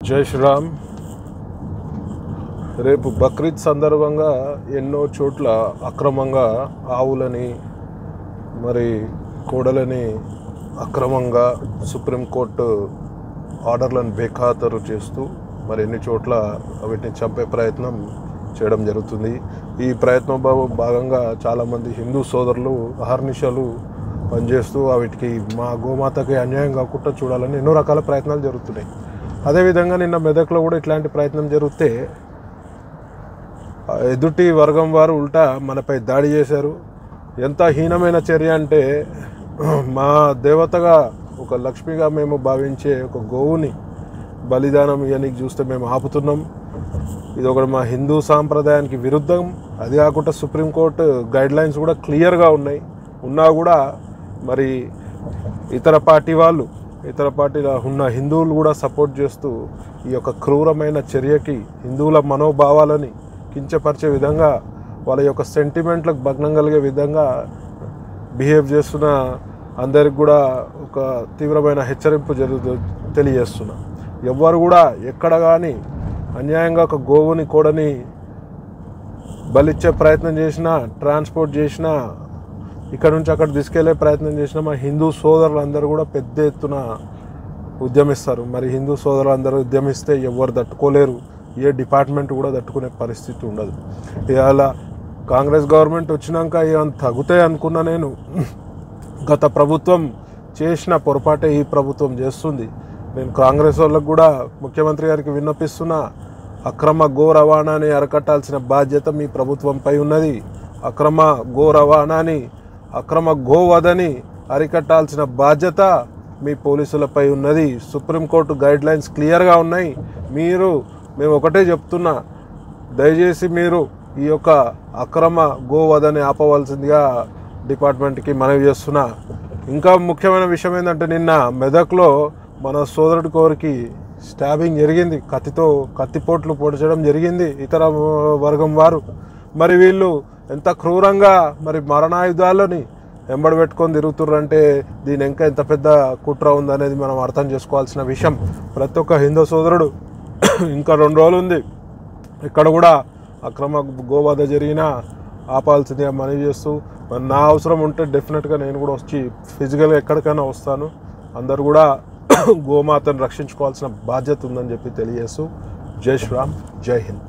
జై శ్రీరామ్. రేపు బక్రీద్ సందర్భంగా ఎన్నో చోట్ల అక్రమంగా ఆవులని మరి కోడలని అక్రమంగా సుప్రీంకోర్టు ఆర్డర్లను బేఖాతరు చేస్తూ మరి ఎన్ని చోట్ల వీటిని చంపే ప్రయత్నం చేయడం జరుగుతుంది. ఈ ప్రయత్నం భాగంగా చాలామంది హిందూ సోదరులు అహర్నిశలు పనిచేస్తూ వీటికి మా గోమాతకి అన్యాయం కాకుండా చూడాలని ఎన్నో రకాల ప్రయత్నాలు జరుగుతున్నాయి. అదేవిధంగా నిన్న మెదక్లో కూడా ఇట్లాంటి ప్రయత్నం జరిగితే ఎదుటి వర్గం వారు ఉల్టా మనపై దాడి చేశారు. ఎంత హీనమైన చర్య అంటే, మా దేవతగా ఒక లక్ష్మిగా మేము భావించే ఒక గోవుని బలిదానం ఇవన్నీ చూస్తే మేము ఆపుతున్నాం. ఇది ఒకటి మా హిందూ సాంప్రదాయానికి విరుద్ధం. అది కాకుండా సుప్రీంకోర్టు గైడ్లైన్స్ కూడా క్లియర్గా ఉన్నా కూడా మరి ఇతర పార్టీలో ఉన్న హిందువులు కూడా సపోర్ట్ చేస్తూ ఈ యొక్క క్రూరమైన చర్యకి హిందువుల మనోభావాలని కించపరిచే విధంగా, వాళ్ళ యొక్క సెంటిమెంట్లకు భగ్నం కలిగే విధంగా బిహేవ్ చేస్తున్న అందరికి కూడా ఒక తీవ్రమైన హెచ్చరింపు తెలియజేస్తున్నా. ఎవ్వరు కూడా ఎక్కడ కానీ అన్యాయంగా ఒక గోవుని కోడని బలిచ్చే ప్రయత్నం చేసినా, ట్రాన్స్పోర్ట్ చేసినా, ఇక్కడ నుంచి అక్కడ తీసుకెళ్లే ప్రయత్నం చేసిన మా హిందూ సోదరులందరూ కూడా పెద్ద ఎత్తున ఉద్యమిస్తారు. మరి హిందూ సోదరులందరూ ఉద్యమిస్తే ఎవరు తట్టుకోలేరు, ఏ డిపార్ట్మెంట్ కూడా తట్టుకునే పరిస్థితి ఉండదు. ఇవాళ కాంగ్రెస్ గవర్నమెంట్ వచ్చినాక ఏమైనా తగ్గుతాయి అనుకున్నా నేను. గత ప్రభుత్వం చేసిన పొరపాటే ఈ ప్రభుత్వం చేస్తుంది. నేను కాంగ్రెస్ వాళ్ళకు కూడా ముఖ్యమంత్రి గారికి విన్నపిస్తున్నా, అక్రమ గో రవాణాని అరికట్టాల్సిన బాధ్యత మీ ప్రభుత్వంపై ఉన్నది. అక్రమ గో రవాణాని, అక్రమ గోవధని అరికట్టాల్సిన బాధ్యత మీ పోలీసులపై ఉన్నది. సుప్రీంకోర్టు గైడ్లైన్స్ క్లియర్గా ఉన్నాయి. మేము ఒకటే చెప్తున్నా, దయచేసి మీరు ఈ యొక్క అక్రమ గోవధని ఆపవలసిందిగా డిపార్ట్మెంట్కి మనవి చేస్తున్నా. ఇంకా ముఖ్యమైన విషయం ఏంటంటే, నిన్న మెదక్లో మన సోదరుడి కోరికి స్టాబింగ్ జరిగింది. కత్తిపోట్లు పొడిచడం జరిగింది ఇతర వర్గం వారు. మరి వీళ్ళు ఎంత క్రూరంగా మరి మరణాయుధాలని వెంబడబెట్టుకొని తిరుగుతుర్రంటే దీని ఇంకా ఎంత పెద్ద కుట్ర ఉందనేది మనం అర్థం చేసుకోవాల్సిన విషయం. ప్రతి ఒక్క హిందూ సోదరుడు ఇంకా 2 రోజులు ఉంది, ఇక్కడ కూడా అక్రమ గోవధ జరిగినా ఆపాల్సిందిగా మనవి చేస్తూ, నా అవసరం ఉంటే డెఫినెట్గా నేను కూడా వచ్చి ఫిజికల్గా ఎక్కడికైనా వస్తాను. అందరు కూడా గోమాతను రక్షించుకోవాల్సిన బాధ్యత ఉందని చెప్పి తెలియజేస్తూ, జై శ్రీరామ్, జై హింద్.